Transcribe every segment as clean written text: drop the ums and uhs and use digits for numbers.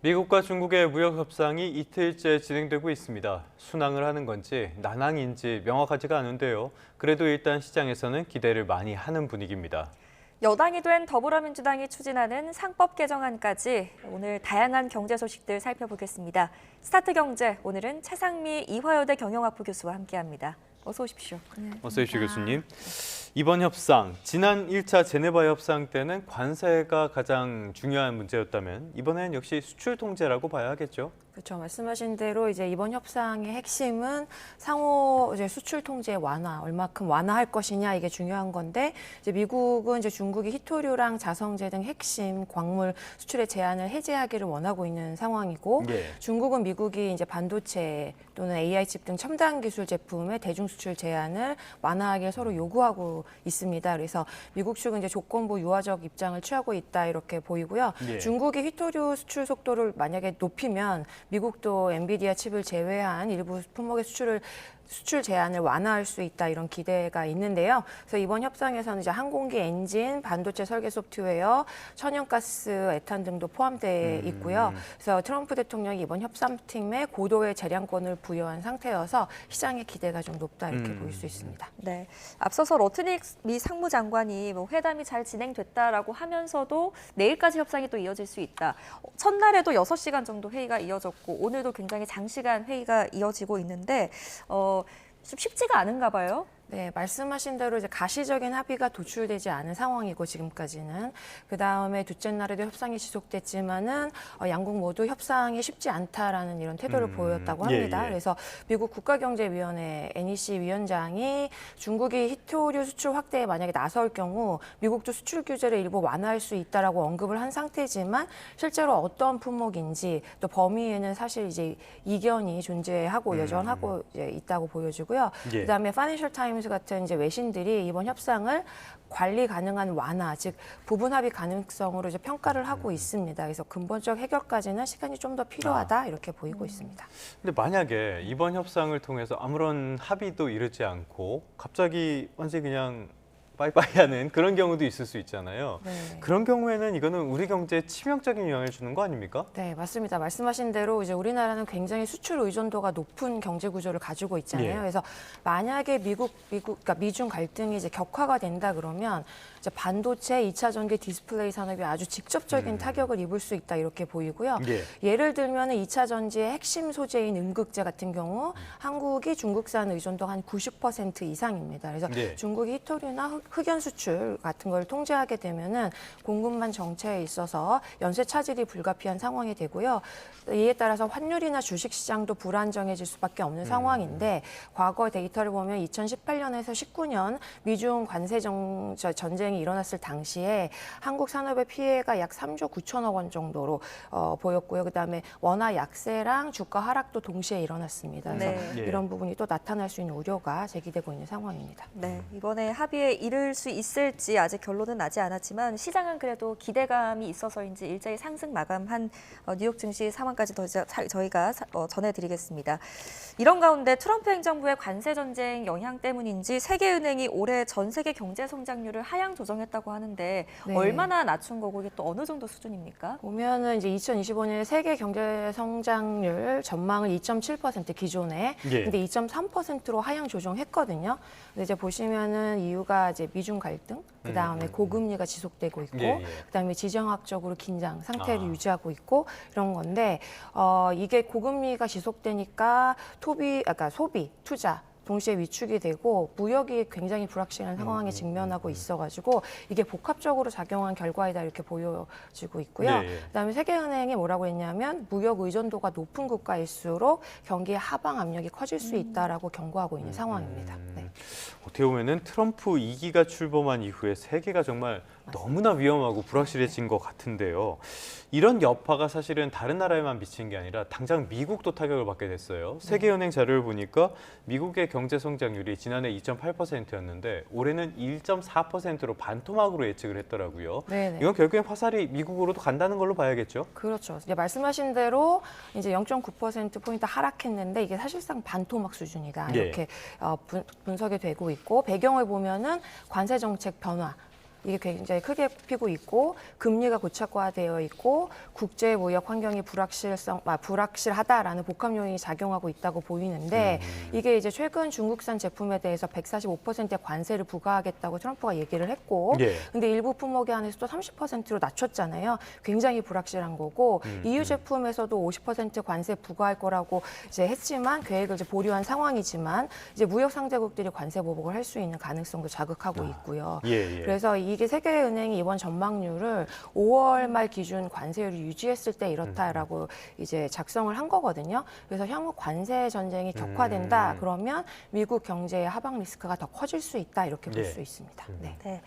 미국과 중국의 무역 협상이 이틀째 진행되고 있습니다. 순항을 하는 건지 난항인지 명확하지가 않은데요. 그래도 일단 시장에서는 기대를 많이 하는 분위기입니다. 여당이 된 더불어민주당이 추진하는 상법 개정안까지 오늘 다양한 경제 소식들 살펴보겠습니다. 스타트 경제, 오늘은 최상미 이화여대 경영학부 교수와 함께합니다. 어서 오십시오. 어서 오십시오, 교수님. 이번 협상, 지난 1차 제네바 협상 때는 관세가 가장 중요한 문제였다면 이번에는 역시 수출 통제라고 봐야 하겠죠? 그렇죠. 말씀하신 대로 이제 이번 협상의 핵심은 상호 이제 수출 통제 완화, 얼마큼 완화할 것이냐 이게 중요한 건데 이제 미국은 이제 중국이 희토류랑 자성제 등 핵심 광물 수출의 제한을 해제하기를 원하고 있는 상황이고 중국은 미국이 이제 반도체 또는 AI 칩 등 첨단 기술 제품의 대중 수출 제한을 완화하기를 서로 요구하고 있습니다. 그래서 미국 측은 이제 조건부 유화적 입장을 취하고 있다 이렇게 보이고요. 중국이 희토류 수출 속도를 만약에 높이면 미국도 엔비디아 칩을 제외한 일부 품목의 수출 제한을 완화할 수 있다 이런 기대가 있는데요. 그래서 이번 협상에서는 이제 항공기 엔진, 반도체 설계 소프트웨어, 천연가스, 에탄 등도 포함되어 있고요. 그래서 트럼프 대통령이 이번 협상팀에 고도의 재량권을 부여한 상태여서 시장의 기대가 좀 높다 이렇게 보일 수 있습니다. 네, 앞서서 러트닉 미 상무장관이 회담이 잘 진행됐다라고 하면서도 내일까지 협상이 또 이어질 수 있다. 첫날에도 6시간 정도 회의가 이어졌고 오늘도 굉장히 장시간 회의가 이어지고 있는데 좀 쉽지가 않은가 봐요. 네, 말씀하신 대로 이제 가시적인 합의가 도출되지 않은 상황이고 지금까지는 그 다음에 둘째 날에도 협상이 지속됐지만은 양국 모두 협상이 쉽지 않다라는 이런 태도를 보였다고 합니다. 그래서 미국 국가경제위원회 NEC 위원장이 중국이 희토류 수출 확대에 만약에 나설 경우 미국도 수출 규제를 일부 완화할 수 있다라고 언급을 한 상태지만 실제로 어떤 품목인지 또 범위에는 사실 이제 이견이 존재하고 여전하고 이제 있다고 보여지고요. 그다음에 파이낸셜 타임스 같은 이제 외신들이 이번 협상을 관리 가능한 완화, 즉 부분 합의 가능성으로 이제 평가를 하고 있습니다. 그래서 근본적 해결까지는 시간이 좀 더 필요하다 이렇게 보이고 있습니다. 근데 만약에 이번 협상을 통해서 아무런 합의도 이르지 않고 갑자기 완전히 그냥 빠이빠이 하는 그런 경우도 있을 수 있잖아요. 그런 경우에는 이거는 우리 경제에 치명적인 영향을 주는 거 아닙니까? 네, 맞습니다. 말씀하신 대로 이제 우리나라는 굉장히 수출 의존도가 높은 경제 구조를 가지고 있잖아요. 그래서 만약에 그러니까 미중 갈등이 이제 격화가 된다 그러면 이제 반도체, 2차 전기 디스플레이 산업이 아주 직접적인 타격을 입을 수 있다 이렇게 보이고요. 예를 들면 2차 전지의 핵심 소재인 음극재 같은 경우 한국이 중국산 의존도가 한 90% 이상입니다. 그래서 중국이 희토류나 흑연 수출 같은 걸 통제하게 되면은 공급망 정체에 있어서 연쇄 차질이 불가피한 상황이 되고요. 이에 따라서 환율이나 주식 시장도 불안정해질 수밖에 없는 상황인데 과거 데이터를 보면 2018년에서 19년 미중 관세 전쟁이 일어났을 당시에 한국 산업의 피해가 약 3조 9천억 원 정도로 보였고요. 그다음에 원화 약세랑 주가 하락도 동시에 일어났습니다. 그래서 이런 부분이 또 나타날 수 있는 우려가 제기되고 있는 상황입니다. 네, 이번에 합의에 이를 수 있을지 아직 결론은 나지 않았지만 시장은 그래도 기대감이 있어서인지 일자리 상승 마감한 뉴욕 증시 상황까지 더 저희가 전해드리겠습니다. 이런 가운데 트럼프 행정부의 관세 전쟁 영향 때문인지 세계은행이 올해 전 세계 경제 성장률을 하향 조정했다고 하는데 얼마나 낮춘 거고 이게 또 어느 정도 수준입니까? 보면은 이제 2025년 세계 경제 성장률 전망을 2.7% 기존에 근데 2.3%로 하향 조정했거든요. 근데 이제 보시면은 이유가 이제 미중 갈등, 그다음에 고금리가 지속되고 있고, 그다음에 지정학적으로 긴장 상태를 유지하고 있고 이런 건데 이게 고금리가 지속되니까 소비, 투자 동시에 위축이 되고 무역이 굉장히 불확실한 상황에 직면하고 있어가지고 이게 복합적으로 작용한 결과이다 이렇게 보여지고 있고요. 그다음에 세계은행이 뭐라고 했냐면 무역 의존도가 높은 국가일수록 경기의 하방 압력이 커질 수 있다라고 경고하고 있는 상황입니다. 어떻게 보면은 트럼프 2기가 출범한 이후에 세계가 정말 너무나 위험하고 불확실해진 것 같은데요. 이런 여파가 사실은 다른 나라에만 미친 게 아니라 당장 미국도 타격을 받게 됐어요. 세계은행 자료를 보니까 미국의 경제 성장률이 지난해 2.8%였는데 올해는 1.4%로 반토막으로 예측을 했더라고요. 이건 결국엔 화살이 미국으로도 간다는 걸로 봐야겠죠? 그렇죠. 이제 말씀하신 대로 이제 0.9%포인트 하락했는데 이게 사실상 반토막 수준이다. 이렇게 분석이 되고 있고 배경을 보면은 관세 정책 변화 이게 굉장히 크게 피고 있고 금리가 고착화되어 있고 국제 무역 환경이 불확실하다라는 복합 요인이 작용하고 있다고 보이는데 이게 이제 최근 중국산 제품에 대해서 145%의 관세를 부과하겠다고 트럼프가 얘기를 했고 예. 근데 일부 품목에 한해서 또 30%로 낮췄잖아요. 굉장히 불확실한 거고 EU 제품에서도 50% 관세 부과할 거라고 이제 했지만 계획을 이제 보류한 상황이지만 이제 무역 상대국들이 관세 보복을 할 수 있는 가능성도 자극하고 있고요. 예. 그래서 이게 세계은행이 이번 전망률을 5월 말 기준 관세율을 유지했을 때 이렇다라고 이제 작성을 한 거거든요. 그래서 향후 관세 전쟁이 격화된다 그러면 미국 경제의 하방 리스크가 더 커질 수 있다 이렇게 볼 수 있습니다. 네. 네.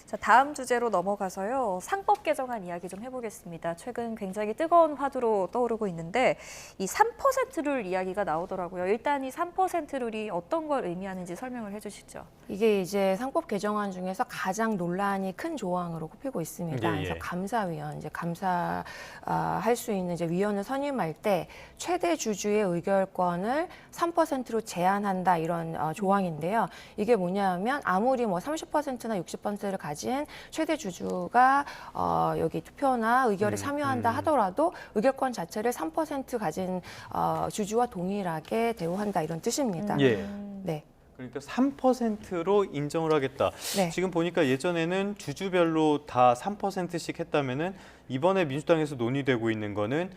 자, 다음 주제로 넘어가서요. 상법 개정안 이야기 좀 해보겠습니다. 최근 굉장히 뜨거운 화두로 떠오르고 있는데 이 3%룰 이야기가 나오더라고요. 일단 이 3%룰이 어떤 걸 의미하는지 설명을 해주시죠. 이게 이제 상법 개정안 중에서 가장 논란이 큰 조항으로 꼽히고 있습니다. 예, 예. 그래서 감사위원, 이제 감사할 수 있는 이제 위원을 선임할 때 최대 주주의 의결권을 3%로 제한한다 이런 조항인데요. 이게 뭐냐면 아무리 뭐 30%나 60%를 가진 최대 주주가 여기 투표나 의결에 참여한다 하더라도 의결권 자체를 3% 가진 주주와 동일하게 대우한다 이런 뜻입니다. 예. 네. 그러니까 3%로 인정을 하겠다. 네. 지금 보니까 예전에는 주주별로 다 3%씩 했다면은 이번에 민주당에서 논의되고 있는 거는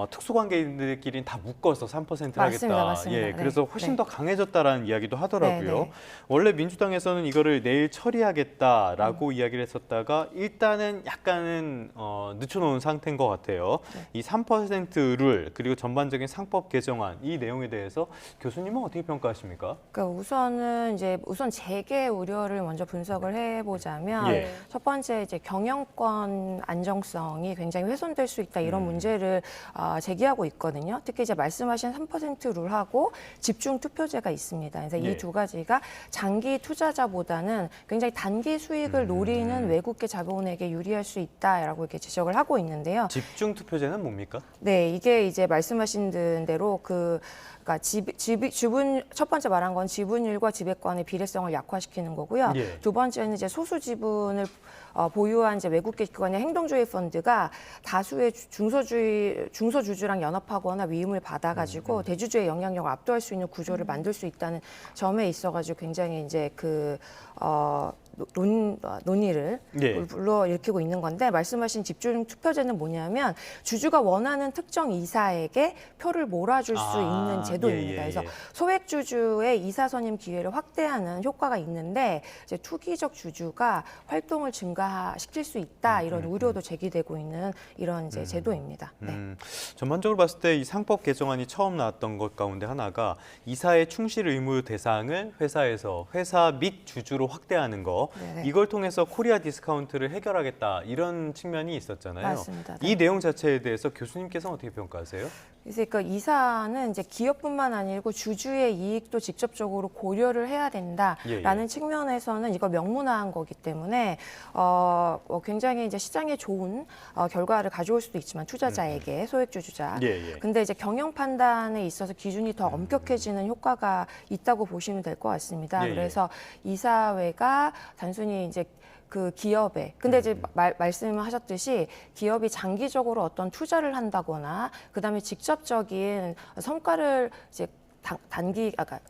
특수관계인들끼리는 다 묶어서 3%를 하겠다. 맞습니다. 예, 네. 그래서 훨씬 네. 더 강해졌다라는 이야기도 하더라고요. 네, 네. 원래 민주당에서는 이거를 내일 처리하겠다라고 이야기를 했었다가 일단은 약간은 늦춰놓은 상태인 것 같아요. 네. 이 3%룰 그리고 전반적인 상법 개정안 이 내용에 대해서 교수님은 어떻게 평가하십니까? 그러니까 우선 재개 우려를 먼저 분석을 해보자면 예. 첫 번째 이제 경영권 안정성이 굉장히 훼손될 수 있다 이런 문제를 제기하고 있거든요. 특히 이제 말씀하신 3% 룰하고 집중 투표제가 있습니다. 그래서 예. 이 두 가지가 장기 투자자보다는 굉장히 단기 수익을 노리는 외국계 자본에게 유리할 수 있다라고 이렇게 지적을 하고 있는데요. 집중 투표제는 뭡니까? 네, 이게 이제 말씀하신 대로 그러니까 지분 첫 번째 말한 건 지분율과 지배권의 비례성을 약화시키는 거고요. 예. 두 번째는 이제 소수 지분을 보유한 이제 외국계 기관의 행동주의 펀드가 다수의 중소주주랑 연합하거나 위임을 받아가지고 대주주의 영향력을 압도할 수 있는 구조를 만들 수 있다는 점에 있어가지고 굉장히 이제 논의를 예. 불러일으키고 있는 건데 말씀하신 집중 투표제는 뭐냐면 주주가 원하는 특정 이사에게 표를 몰아줄 수 있는 제도입니다. 그래서 소액 주주의 이사 선임 기회를 확대하는 효과가 있는데 이제 투기적 주주가 활동을 증가시킬 수 있다 이런 우려도 제기되고 있는 이런 이제 제도입니다. 네. 전반적으로 봤을 때 이 상법 개정안이 처음 나왔던 것 가운데 하나가 이사의 충실 의무 대상을 회사 및 주주로 확대하는 거 네네. 이걸 통해서 코리아 디스카운트를 해결하겠다 이런 측면이 있었잖아요. 맞습니다. 네. 이 내용 자체에 대해서 교수님께서는 어떻게 평가하세요? 그래서 그 이사는 이제 기업뿐만 아니고 주주의 이익도 직접적으로 고려를 해야 된다라는 측면에서는 이걸 명문화한 거기 때문에 굉장히 이제 시장에 좋은 결과를 가져올 수도 있지만 투자자에게 소액 주주자. 근데 이제 경영 판단에 있어서 기준이 더 엄격해지는 효과가 있다고 보시면 될 것 같습니다. 그래서 이사회가 단순히 이제 그 기업에 근데 이제 말씀하셨듯이 기업이 장기적으로 어떤 투자를 한다거나 그다음에 직접적인 성과를 이제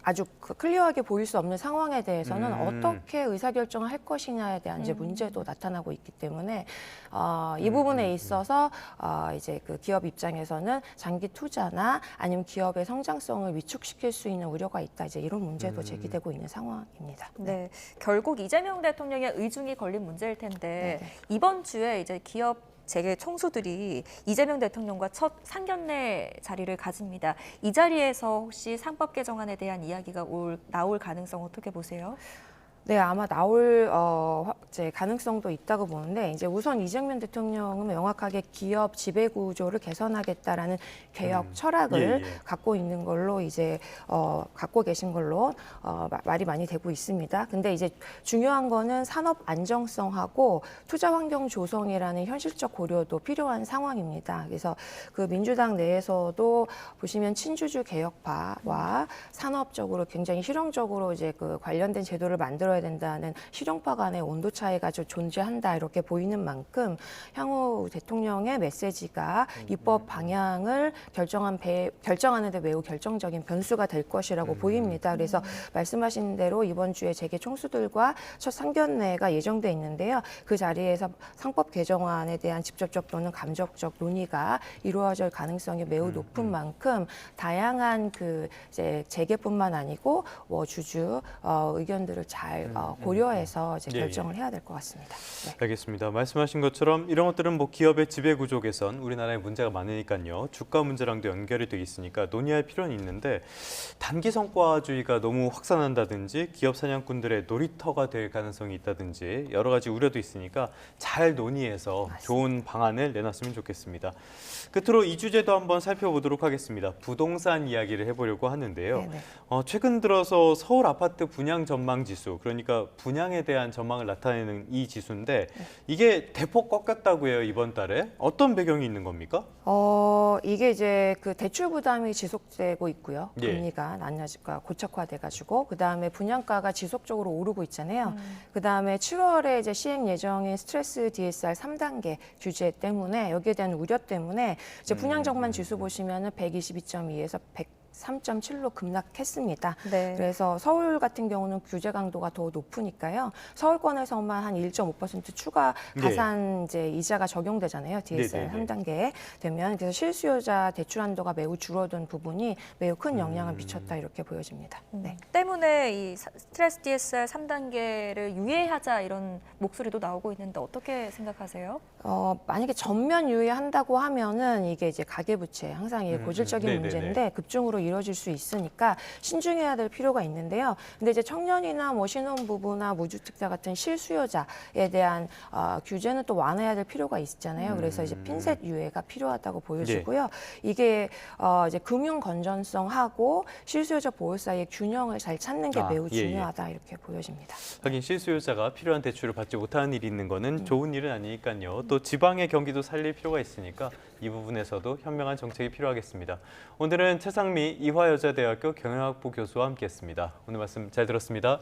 아주 클리어하게 보일 수 없는 상황에 대해서는 어떻게 의사결정을 할 것이냐에 대한 이제 문제도 나타나고 있기 때문에 이 부분에 있어서 이제 그 기업 입장에서는 장기 투자나 아니면 기업의 성장성을 위축시킬 수 있는 우려가 있다 이제 이런 문제도 제기되고 있는 상황입니다. 네, 결국 이재명 대통령의 의중이 걸린 문제일 텐데 이번 주에 이제 기업 재계 총수들이 이재명 대통령과 첫 상견례 자리를 가집니다. 이 자리에서 혹시 상법 개정안에 대한 이야기가 나올 가능성 어떻게 보세요? 네, 아마 나올 이제 가능성도 있다고 보는데 이제 우선 이재명 대통령은 명확하게 기업 지배 구조를 개선하겠다라는 개혁 철학을 갖고 있는 걸로 이제 갖고 계신 걸로 말이 많이 되고 있습니다. 근데 이제 중요한 거는 산업 안정성하고 투자 환경 조성이라는 현실적 고려도 필요한 상황입니다. 그래서 그 민주당 내에서도 보시면 친주주 개혁파와 산업적으로 굉장히 실용적으로 이제 그 관련된 제도를 만들어 만들어야 된다는 실용파 간의 온도 차이가 좀 존재한다 이렇게 보이는 만큼 향후 대통령의 메시지가 입법 방향을 결정하는 데 매우 결정적인 변수가 될 것이라고 보입니다. 그래서 말씀하신 대로 이번 주에 재계 총수들과 첫 상견례가 예정돼 있는데요. 그 자리에서 상법 개정안에 대한 직접적 또는 감정적 논의가 이루어질 가능성이 매우 높은 만큼 다양한 그 이제 재계뿐만 아니고 주주 의견들을 잘 고려해서 이제 예, 결정을 해야 될 것 같습니다. 네. 알겠습니다. 말씀하신 것처럼 이런 것들은 뭐 기업의 지배 구조 개선, 우리나라에 문제가 많으니까요. 주가 문제랑도 연결이 돼 있으니까 논의할 필요는 있는데 단기 성과주의가 너무 확산한다든지 기업 사냥꾼들의 놀이터가 될 가능성이 있다든지 여러 가지 우려도 있으니까 잘 논의해서 좋은 방안을 내놨으면 좋겠습니다. 끝으로 이 주제도 한번 살펴보도록 하겠습니다. 부동산 이야기를 해보려고 하는데요. 최근 들어서 서울 아파트 분양 전망 지수, 그러니까 분양에 대한 전망을 나타내는 이 지수인데 이게 대폭 꺾였다고 해요, 이번 달에. 어떤 배경이 있는 겁니까? 이게 이제 그 대출 부담이 지속되고 있고요. 예. 금리가 고착화돼가지고 그 다음에 분양가가 지속적으로 오르고 있잖아요. 그 다음에 7월에 이제 시행 예정인 스트레스 DSR 3단계 규제 때문에 여기에 대한 우려 때문에 이제 분양 정만 지수 보시면은 122.2에서 3.7로 급락했습니다. 네. 그래서 서울 같은 경우는 규제 강도가 더 높으니까요. 서울권에서만 한 1.5% 추가 가산 이제 이자가 적용되잖아요. DSR 네네네. 3단계에 되면 그래서 실수요자 대출 한도가 매우 줄어든 부분이 매우 큰 영향을 미쳤다 이렇게 보여집니다. 네. 때문에 이 스트레스 DSR 3단계를 유예하자 이런 목소리도 나오고 있는데 어떻게 생각하세요? 만약에 전면 유예한다고 하면은 이게 이제 가계부채 항상 이게 고질적인 네네네. 문제인데 급증으로 이루어질 수 있으니까 신중해야 될 필요가 있는데요. 근데 이제 청년이나 뭐 신혼부부나 무주택자 같은 실수요자에 대한 규제는 또 완화해야 될 필요가 있잖아요. 그래서 이제 핀셋 유예가 필요하다고 보여지고요. 이게 이제 금융 건전성하고 실수요자 보호 사이의 균형을 잘 찾는 게 매우 중요하다 이렇게 보여집니다. 하긴 실수요자가 필요한 대출을 받지 못하는 일이 있는 거는 좋은 일은 아니니까요. 또 지방의 경기도 살릴 필요가 있으니까 이 부분에서도 현명한 정책이 필요하겠습니다. 오늘은 최상미 이화여자대학교 경영학부 교수와 함께했습니다. 오늘 말씀 잘 들었습니다.